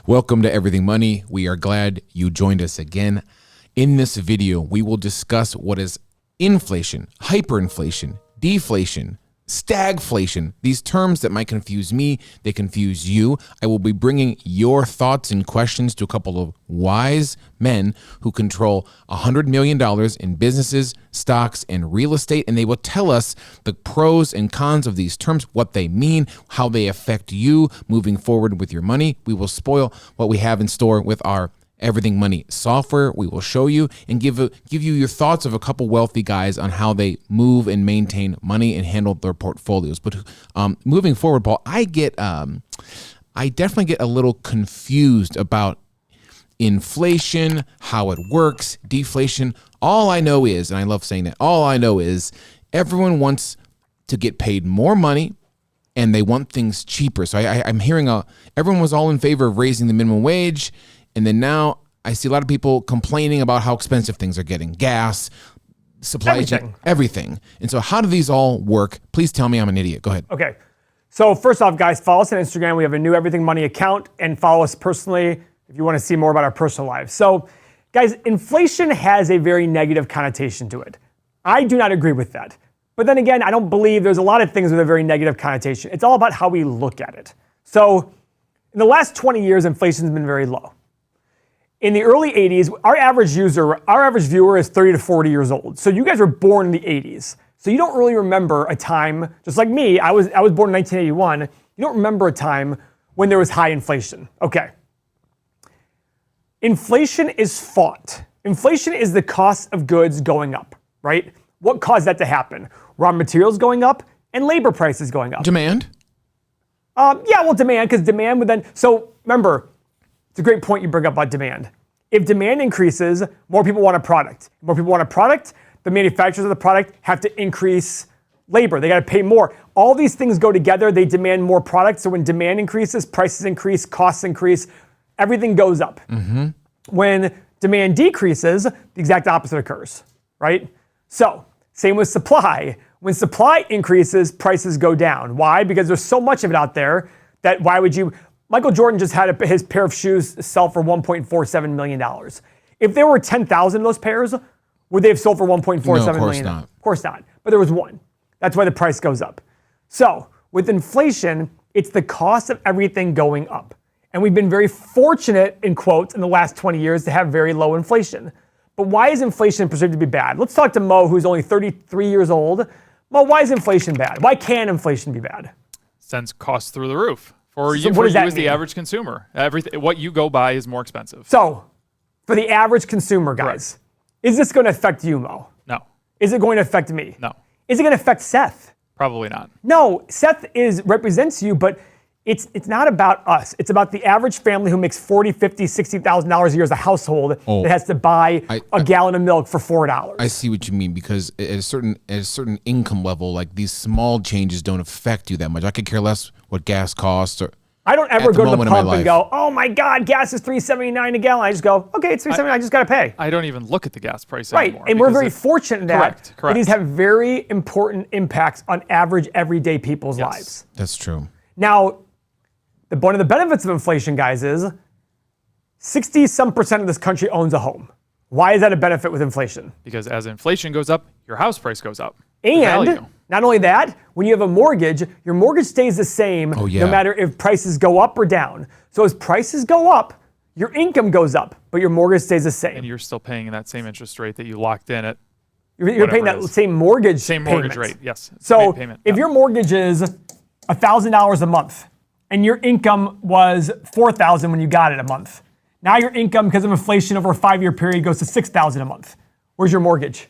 Welcome to Everything Money. We are glad you joined us again. In this video, we will discuss what is inflation, hyperinflation, deflation, stagflation. These terms that might confuse me, they confuse you. I will be bringing your thoughts and questions to a couple of wise men who control $100 million in businesses, stocks, and real estate, and they will tell us the pros and cons of these terms, what they mean, how they affect you moving forward with your money. We will spoil what we have in store with our Everything Money software. We will show you and give you your thoughts of a couple wealthy guys on how they move and maintain money and handle their portfolios. But moving forward, Paul, I definitely get a little confused about inflation, how it works, deflation. All I know is, and I love saying that, all I know is everyone wants to get paid more money and they want things cheaper. So I'm hearing everyone was all in favor of raising the minimum wage. And then now I see a lot of people complaining about how expensive things are getting. Gas, supply chain, everything. And so how do these all work? Please tell me I'm an idiot. Go ahead. Okay. So first off, guys, follow us on Instagram. We have a new Everything Money account, and follow us personally if you want to see more about our personal lives. So guys, inflation has a very negative connotation to it. I do not agree with that. But then again, I don't believe there's a lot of things with a very negative connotation. It's all about how we look at it. So in the last 20 years, inflation's been very low. In the early 80s, our average viewer is 30 to 40 years old. So you guys were born in the 80s. So you don't really remember a time, just like me, I was born in 1981. You don't remember a time when there was high inflation. Okay. Inflation is fought. Inflation is the cost of goods going up, right? What caused that to happen? Raw materials going up and labor prices going up. Demand? Demand, because demand would then, so remember, it's a great point you bring up about demand. If demand increases, more people want a product. More people want a product, the manufacturers of the product have to increase labor. They got to pay more. All these things go together. They demand more product. So when demand increases, prices increase, costs increase, everything goes up. Mm-hmm. When demand decreases, the exact opposite occurs, right? So same with supply. When supply increases, prices go down. Why? Because there's so much of it out there that why would you... Michael Jordan just had his pair of shoes sell for $1.47 million. If there were 10,000 of those pairs, would they have sold for $1.47 million? Not. Of course not. But there was one. That's why the price goes up. So with inflation, it's the cost of everything going up. And we've been very fortunate, in quotes, in the last 20 years to have very low inflation. But why is inflation perceived to be bad? Let's talk to Mo, who's only 33 years old. Mo, why is inflation bad? Why can inflation be bad? Sends costs through the roof. For So you, what does that as the mean? average consumer, everything what you go buy is more expensive. So, for the average consumer, guys, is this going to affect you, Mo? No, Is it going to affect me? no, Is it going to affect Seth? probably not. No, Seth represents you, but it's not about us. It's about the average family who makes $40,000, $50,000, $60,000 a year as a household that has to buy a gallon of milk for $4. I see what you mean, because at a certain income level, like these small changes don't affect you that much. I could care less what gas costs or... I don't ever go to the pump and go, oh my God, gas is $3.79 a gallon. I just go, okay, it's $3.79. I just got to pay. I don't even look at the gas price Right, anymore. and we're very fortunate in that. Correct. These have very important impacts on average, everyday people's lives. That's true. Now, one of the benefits of inflation, guys, is 60-some% of this country owns a home. Why is that a benefit with inflation? Because as inflation goes up, your house price goes up. And not only that, when you have a mortgage, your mortgage stays the same no matter if prices go up or down. So as prices go up, your income goes up, but your mortgage stays the same. And you're still paying that same interest rate that you locked in at. You're paying that same mortgage Rate, yes. So if your mortgage is $1,000 a month and your income was $4,000 when you got it a month, now your income, because of inflation over a 5-year period, goes to $6,000 a month. Where's your mortgage?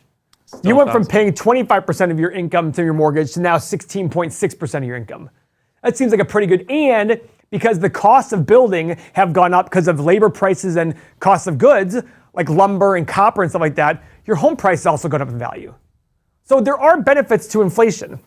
You went from paying 25% of your income to your mortgage to now 16.6% of your income. That seems like a pretty good, and because the costs of building have gone up because of labor prices and costs of goods, like lumber and copper and stuff like that, your home price has also gone up in value. So there are benefits to inflation.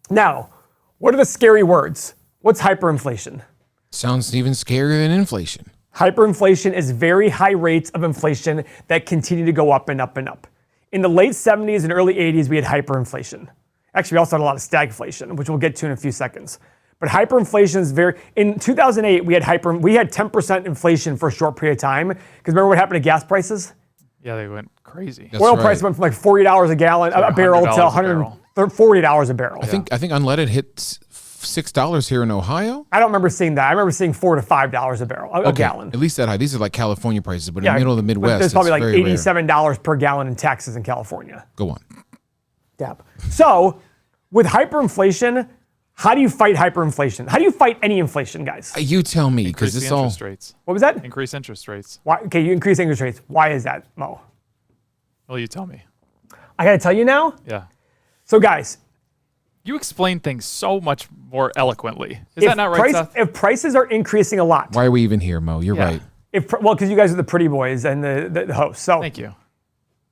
Now, what are the scary words? What's hyperinflation? Sounds even scarier than inflation. Hyperinflation is very high rates of inflation that continue to go up and up and up. In the late 70s and early 80s, we had hyperinflation. Actually, we also had a lot of stagflation, which we'll get to in a few seconds. But hyperinflation is in 2008, we had 10% inflation for a short period of time. Because remember what happened to gas prices? Yeah, they went crazy. That's Oil right. prices went from like $40 a gallon, a barrel to $140 a barrel. I think unleaded hit $6 here in Ohio. I don't remember seeing that. I remember seeing $4 to $5 a barrel, a gallon. At least that high. These are like California prices, but in the middle of the Midwest, there's probably it's like very rare. $87 per gallon in Texas and California. Go on. Dab. So with hyperinflation, how do you fight hyperinflation? How do you fight any inflation, guys? You tell me, Increase because the this all. interest rates. What was that? Increase interest rates. Why? Okay, you increase interest rates. Why is that, Mo? Well, you tell me. I gotta tell you now. Yeah. So guys, You explain things so much more eloquently. Is that not right, Seth? If prices are increasing a lot, Why are we even here, Mo? You're Yeah. right. because you guys are the pretty boys and the hosts. So Thank you.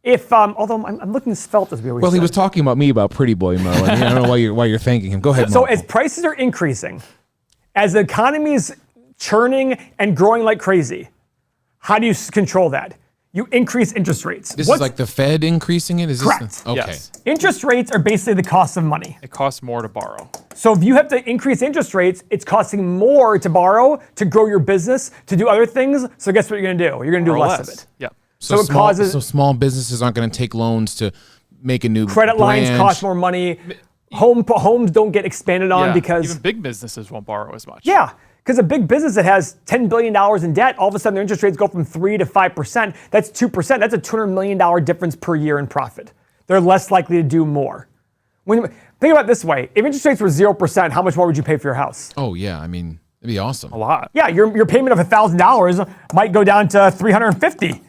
although I'm looking svelte as we always Well, he say. was talking about me about Pretty Boy, Mo. I don't know why you're thanking him. Go ahead, Mo. So as prices are increasing, as the economy is churning and growing like crazy, how do you control that? You increase interest rates. This is like the Fed increasing it? Is this Correct. Okay. Yes. Interest rates are basically the cost of money. It costs more to borrow. So if you have to increase interest rates, it's costing more to borrow, to grow your business, to do other things. So guess what you're going to do? You're going to do Or less less. of it. Yeah. So it causes So small businesses aren't going to take loans to make a new credit lines branch. cost more money. Homes don't get expanded on Yeah. because Even big businesses won't borrow as much. yeah, because a big business that has $10 billion in debt, all of a sudden their interest rates go from 3 to 5%. That's 2%. That's a $200 million difference per year in profit. They're less likely to do more. Think about it this way: if interest rates were 0%, how much more would you pay for your house? Oh, yeah. I mean, it'd be awesome. A lot. Yeah, your payment of $1,000 might go down to $350.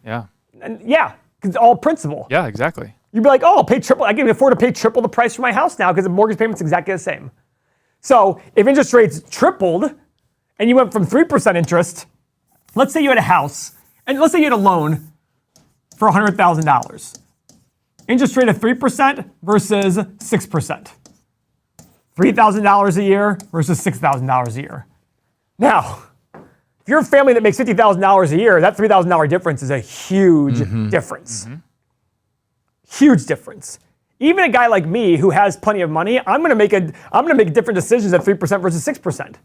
Yeah. And yeah, because it's all principal. Yeah, exactly. You'd be like, oh, I'll pay triple. I can afford to pay triple the price for my house now because the mortgage payment's exactly the same. So if interest rates tripled and you went from 3% interest, let's say you had a house, and let's say you had a loan for $100,000. Interest rate of 3% versus 6%. $3,000 a year versus $6,000 a year. Now, if you're a family that makes $50,000 a year, that $3,000 difference is a huge difference. Huge difference. Even a guy like me who has plenty of money, I'm gonna make different decisions at 3% versus 6%. And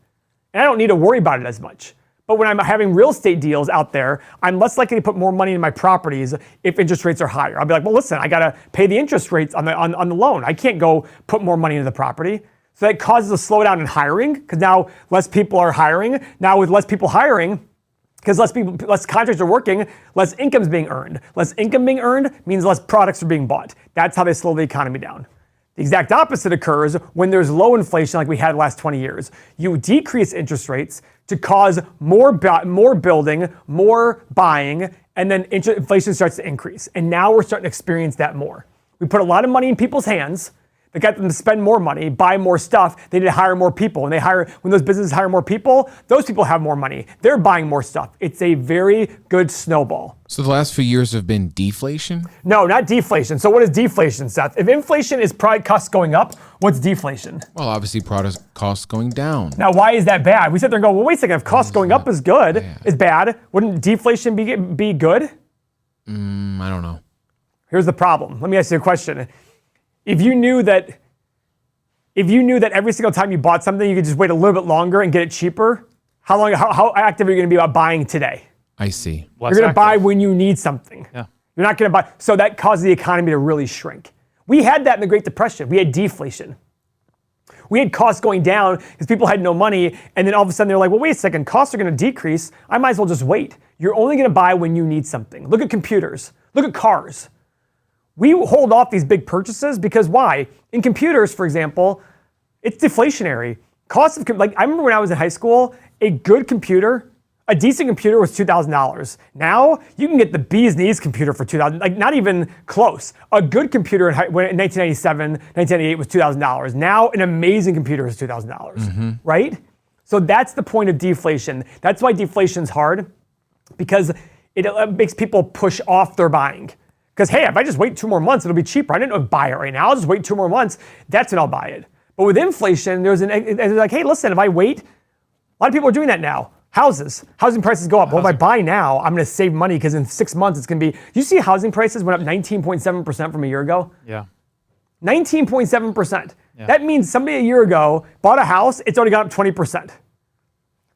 I don't need to worry about it as much. But when I'm having real estate deals out there, I'm less likely to put more money in my properties if interest rates are higher. I'll be like, well, listen, I gotta pay the interest rates on the loan. I can't go put more money into the property. So that causes a slowdown in hiring, because now less people are hiring. Now with less people hiring, because less contracts are working, less income's being earned. Less income being earned means less products are being bought. That's how they slow the economy down. The exact opposite occurs when there's low inflation like we had the last 20 years. You decrease interest rates to cause more building, more buying, and then inflation starts to increase. And now we're starting to experience that more. We put a lot of money in people's hands. That got them to spend more money, buy more stuff. They need to hire more people. When those businesses hire more people, those people have more money. They're buying more stuff. It's a very good snowball. So the last few years have been deflation? No, not deflation. So what is deflation, Seth? If inflation is product costs going up, what's deflation? Well, obviously product costs going down. Now, why is that bad? We sit there and go, well, wait a second. If costs going up is bad, wouldn't deflation be good? I don't know. Here's the problem. Let me ask you a question. If you knew that every single time you bought something, you could just wait a little bit longer and get it cheaper, how active are you going to be about buying today? I see. You're going to buy when you need something. Yeah. You're not going to buy. So that causes the economy to really shrink. We had that in the Great Depression. We had deflation. We had costs going down because people had no money, and then all of a sudden they're like, well, wait a second, costs are going to decrease. I might as well just wait. You're only going to buy when you need something. Look at computers. Look at cars. We hold off these big purchases because why? In computers, for example, it's deflationary. Cost of, I remember when I was in high school, a good computer, a decent computer was $2,000. Now, you can get the bee's knees computer for $2,000, like not even close. A good computer in 1997, 1998 was $2,000. Now, an amazing computer is $2,000, right? So that's the point of deflation. That's why deflation's hard, because it makes people push off their buying. Because, hey, if I just wait 2 more months, it'll be cheaper. I didn't buy it right now. I'll just wait 2 more months. That's when I'll buy it. But with inflation, there's like, hey, listen, if I wait, a lot of people are doing that now. Housing prices go up. Well, if I buy now, I'm going to save money because in 6 months it's going to be, you see housing prices went up 19.7% from a year ago? Yeah. 19.7%. Yeah. That means somebody a year ago bought a house, it's already gone up 20%.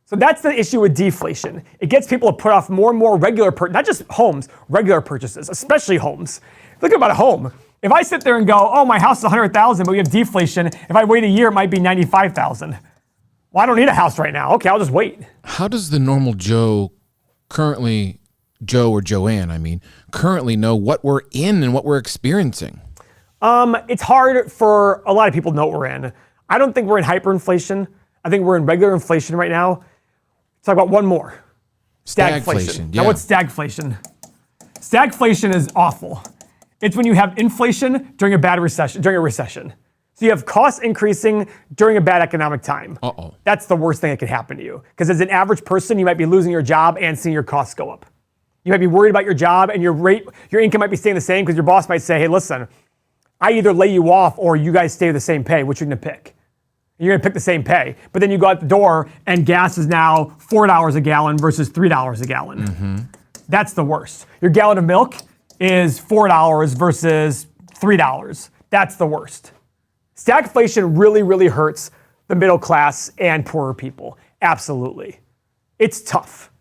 So that's the issue with deflation. It gets people to put off more and more regular, not just homes, regular purchases, especially homes. Think about a home. If I sit there and go, oh, my house is 100,000, but we have deflation, if I wait a year, it might be 95,000. Well, I don't need a house right now. Okay, I'll just wait. How does the normal Joe currently, Joe or Joanne, I mean, currently know what we're in and what we're experiencing? It's hard for a lot of people to know what we're in. I don't think we're in hyperinflation. I think we're in regular inflation right now. Let's talk about one more. Stagflation. Yeah. Now, what's stagflation? Stagflation is awful. It's when you have inflation during a recession. So you have costs increasing during a bad economic time. Uh-oh. That's the worst thing that could happen to you. Because as an average person, you might be losing your job and seeing your costs go up. You might be worried about your job and your income might be staying the same because your boss might say, hey, listen, I either lay you off or you guys stay the same pay. Which you're gonna pick? You're gonna pick the same pay. But then you go out the door and gas is now $4 a gallon versus $3 a gallon. Mm-hmm. That's the worst. Your gallon of milk is $4 versus $3. That's the worst. Stagflation really, really hurts the middle class and poorer people. Absolutely. It's tough.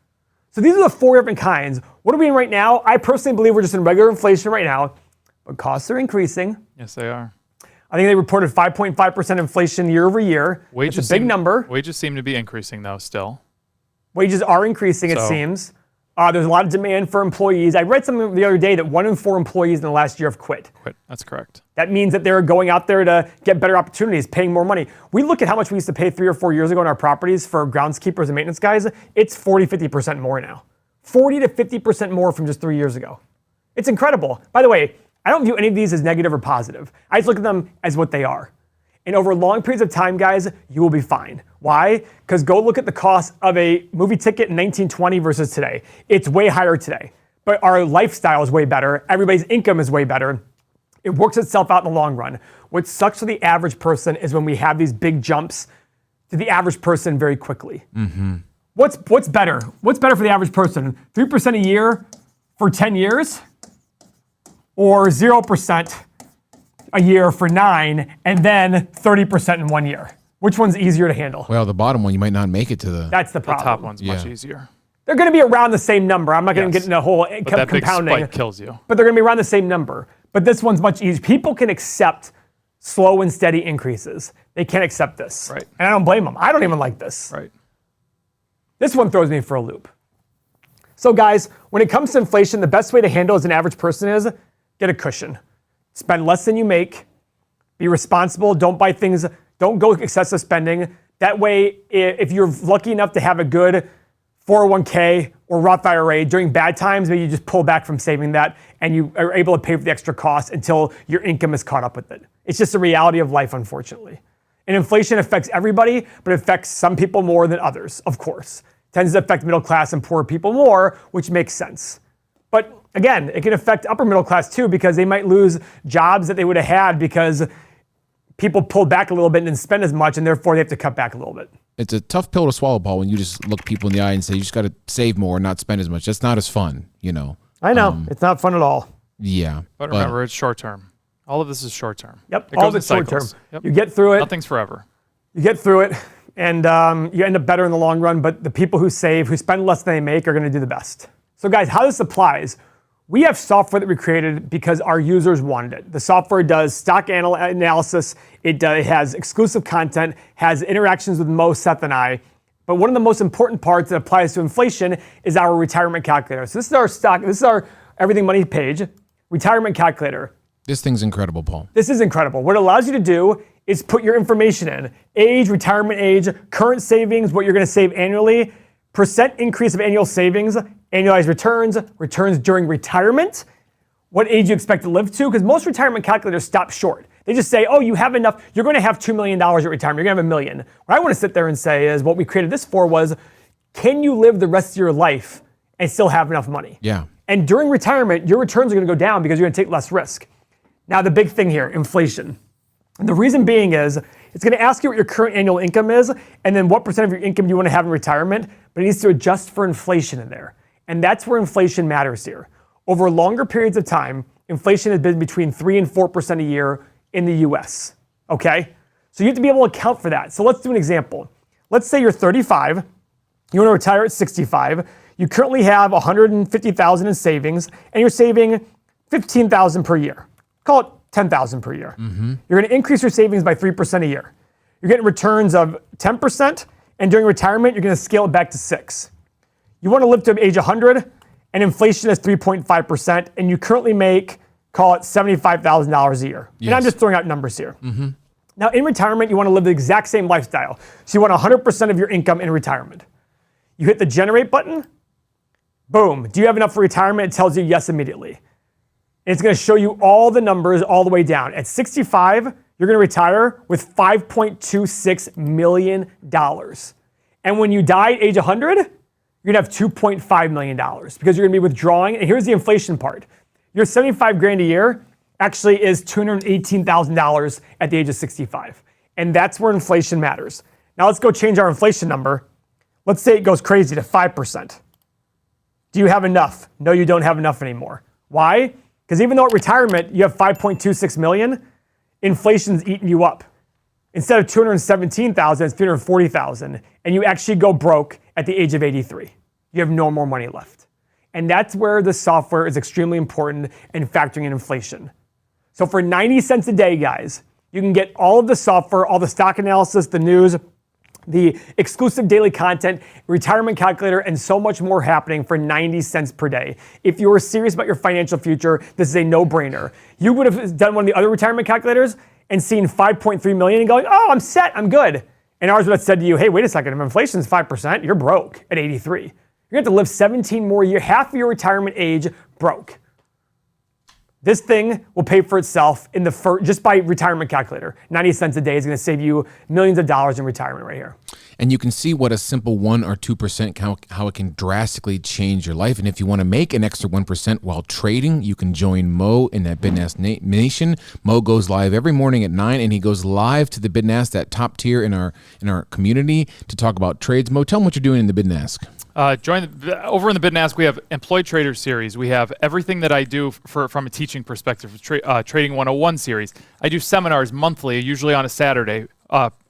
So these are the four different kinds. What are we in right now? I personally believe we're just in regular inflation right now, but costs are increasing. Yes, they are. I think they reported 5.5% inflation year over year. It's a big number. Wages seem to be increasing, though, still. Wages are increasing, it seems. There's a lot of demand for employees. I read something the other day that 1 in 4 employees in the last year have quit. That's correct. That means that they're going out there to get better opportunities, paying more money. We look at how much we used to pay 3 or 4 years ago on our properties for groundskeepers and maintenance guys. It's 40, 50% more now. 40 to 50% more from just 3 years ago. It's incredible. By the way, I don't view any of these as negative or positive. I just look at them as what they are. And over long periods of time, guys, you will be fine. Why? Because go look at the cost of a movie ticket in 1920 versus today. It's way higher today. But our lifestyle is way better. Everybody's income is way better. It works itself out in the long run. What sucks for the average person is when we have these big jumps to the average person very quickly. Mm-hmm. What's better? What's better for the average person? 3% a year for 10 years? Or 0% a year for 9, and then 30% in 1 year? Which one's easier to handle? Well, the bottom one, you might not make it to the... That's the The problem. top one's much easier. They're going to be around the same number. I'm not going to Yes. get into a whole But that big compounding. spike kills you. But they're going to be around the same number. But this one's much easier. People can accept slow and steady increases. They can't accept this. Right. And I don't blame them. I don't even like this. Right. This one throws me for a loop. So guys, when it comes to inflation, the best way to handle as an average person is get a cushion. Spend less than you make. Be responsible. Don't buy things. Don't go excessive spending. That way, if you're lucky enough to have a good 401k or Roth IRA during bad times, maybe you just pull back from saving that and you are able to pay for the extra costs until your income is caught up with it. It's just a reality of life, unfortunately. And inflation affects everybody, but it affects some people more than others, of course. It tends to affect middle class and poor people more, which makes sense. But again, it can affect upper middle class too, because they might lose jobs that they would have had because people pulled back a little bit and didn't spend as much, and therefore they have to cut back a little bit. It's a tough pill to swallow, Paul, when you just look people in the eye and say, you just got to save more and not spend as much. That's not as fun, you know. I know. It's not fun at all. Yeah. But remember, it's short term. All of this is short term. Yep, It all goes of in it's short term. cycles. Yep. You get through it. Nothing's forever. You get through it, and you end up better in the long run, but the people who save, who spend less than they make, are going to do the best. So guys, how this applies, we have software that we created because our users wanted it. The software does stock analysis, it has exclusive content, has interactions with Mo, Seth, and I. But one of the most important parts that applies to inflation is our retirement calculator. So this is our Everything Money page, retirement calculator. This thing's incredible, Paul. This is incredible. What it allows you to do is put your information in. Age, retirement age, current savings, what you're gonna save annually, percent increase of annual savings, annualized returns, returns during retirement, what age you expect to live to, because most retirement calculators stop short. They just say, oh, you have enough, you're gonna have $2 million at retirement, you're gonna have $1 million. What I wanna sit there and say is, what we created this for was, can you live the rest of your life and still have enough money? Yeah. And during retirement, your returns are gonna go down because you're gonna take less risk. Now the big thing here, inflation. And the reason being is, it's gonna ask you what your current annual income is, and then what percent of your income you wanna have in retirement, but it needs to adjust for inflation in there. And that's where inflation matters here. Over longer periods of time, inflation has been between 3 and 4% a year in the US, okay? So you have to be able to account for that. So let's do an example. Let's say you're 35, you want to retire at 65, you currently have 150,000 in savings, and you're saving 15,000 per year. Call it 10,000 per year. You're going to increase your savings by 3% a year. You're getting returns of 10%, and during retirement, you're going to scale it back to 6. You want to live to age 100, and inflation is 3.5%, and you currently make, call it $75,000 a year. Yes. And I'm just throwing out numbers here. Now, in retirement, you want to live the exact same lifestyle. So you want 100% of your income in retirement. You hit the generate button, boom. Do you have enough for retirement? It tells you yes immediately. And it's going to show you all the numbers all the way down. At 65, you're going to retire with $5.26 million. And when you die at age 100, you're going to have $2.5 million because you're going to be withdrawing. And here's the inflation part. Your 75 grand a year actually is $218,000 at the age of 65. And that's where inflation matters. Now let's go change our inflation number. Let's say it goes crazy to 5%. Do you have enough? No, you don't have enough anymore. Why? Because even though at retirement you have 5.26 million, inflation's eating you up. Instead of 217,000, it's 340,000, and you actually go broke at the age of 83. You have no more money left. And that's where the software is extremely important in factoring in inflation. So for 90 cents a day, guys, you can get all of the software, all the stock analysis, the news, the exclusive daily content, retirement calculator, and so much more happening for 90 cents per day. If you are serious about your financial future, this is a no-brainer. You would have done one of the other retirement calculators and seen 5.3 million and going, oh, I'm set, I'm good. And ours would have said to you, hey, wait a second, if inflation's 5%, you're broke at 83. You're going to have to live 17 more years, half of your retirement age broke. This thing will pay for itself in the just by retirement calculator. 90 cents a day is going to save you millions of dollars in retirement right here. And you can see what a simple 1 or 2% how it can drastically change your life. And if you want to make an extra 1% while trading, you can join Mo in that BidNast Nation. Mo goes live every morning at 9, and he goes live to the BidNast, that top tier in our community, to talk about trades. Mo, tell them what you're doing in the BidNast. Over in the BidNast, we have Employee Trader series. We have everything that I do from a teaching perspective, Trading 101 series. I do seminars monthly, usually on a Saturday,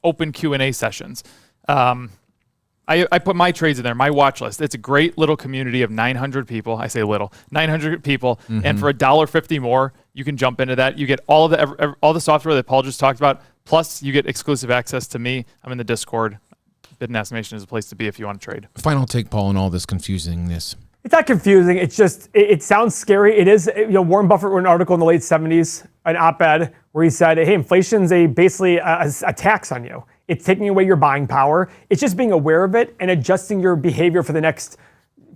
open Q&A sessions. I put my trades in there, my watch list. It's a great little community of 900 people. I say little, 900 people. And for $1.50 more, you can jump into that. You get all the software that Paul just talked about, plus you get exclusive access to me. I'm in the Discord. BidNast Nation is a place to be if you want to trade. Final take, Paul, on all this confusingness. It's not confusing. It's just, it sounds scary. It is, Warren Buffett wrote an article in the late 70s, an op-ed, where he said, hey, inflation's basically a tax on you. It's taking away your buying power. It's just being aware of it and adjusting your behavior for the next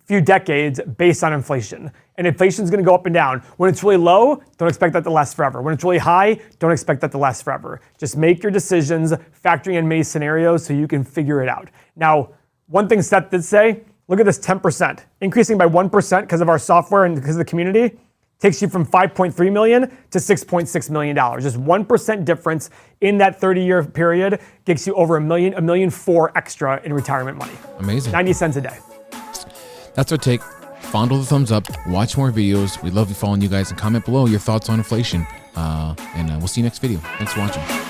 few decades based on inflation. And inflation's going to go up and down. When it's really low, don't expect that to last forever. When it's really high, don't expect that to last forever. Just make your decisions, factoring in many scenarios so you can figure it out. Now, one thing Seth did say, look at this 10%. Increasing by 1% because of our software and because of the community takes you from 5.3 million to $6.6 million. Just 1% difference in that 30-year period gets you over $1 million extra in retirement money. Amazing. 90 cents a day. That's our take. Fondle the thumbs up. Watch more videos. We love following you guys, and comment below your thoughts on inflation. And we'll see you next video. Thanks for watching.